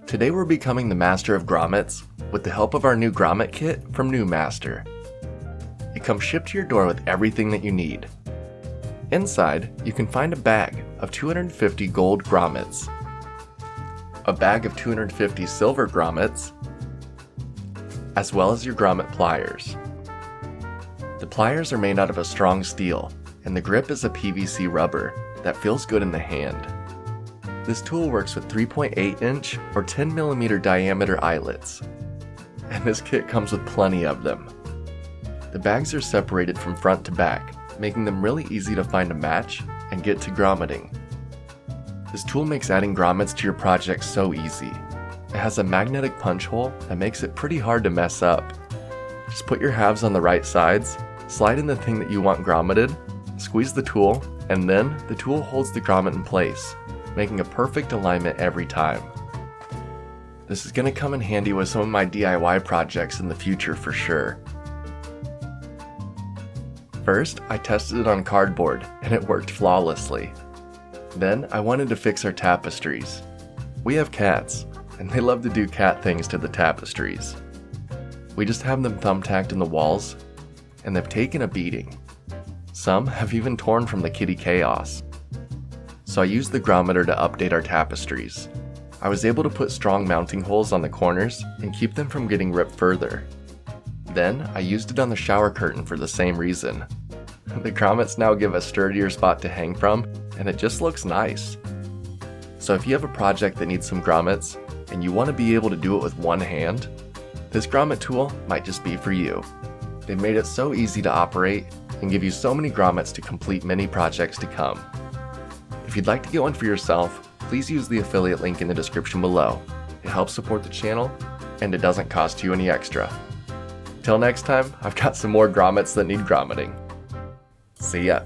Today we're becoming the master of grommets with the help of our new Grommet Kit from Neu Master. It comes shipped to your door with everything that you need. Inside, you can find a bag of 250 gold grommets, a bag of 250 silver grommets, as well as your Grommet Pliers. The pliers are made out of a strong steel, and the grip is a PVC rubber that feels good in the hand. This tool works with 3.8 inch or 10mm diameter eyelets, and this kit comes with plenty of them. The bags are separated from front to back, making them really easy to find a match and get to grommeting. This tool makes adding grommets to your project so easy. It has a magnetic punch hole that makes it pretty hard to mess up. Just put your halves on the right sides, slide in the thing that you want grommeted, squeeze the tool, and then the tool holds the grommet in place, making a perfect alignment every time. This is going to come in handy with some of my DIY projects in the future for sure. First, I tested it on cardboard and it worked flawlessly. Then I wanted to fix our tapestries. We have cats, and they love to do cat things to the tapestries. We just have them thumbtacked in the walls, and they've taken a beating. Some have even torn from the kitty chaos. So I used the grommeter to update our tapestries. I was able to put strong mounting holes on the corners and keep them from getting ripped further. Then I used it on the shower curtain for the same reason. The grommets now give a sturdier spot to hang from, and it just looks nice. So if you have a project that needs some grommets, and you want to be able to do it with one hand, this grommet tool might just be for you. They've made it so easy to operate and give you so many grommets to complete many projects to come. If you'd like to get one for yourself, please use the affiliate link in the description below. It helps support the channel, and it doesn't cost you any extra. Till next time, I've got some more grommets that need grommeting. See ya!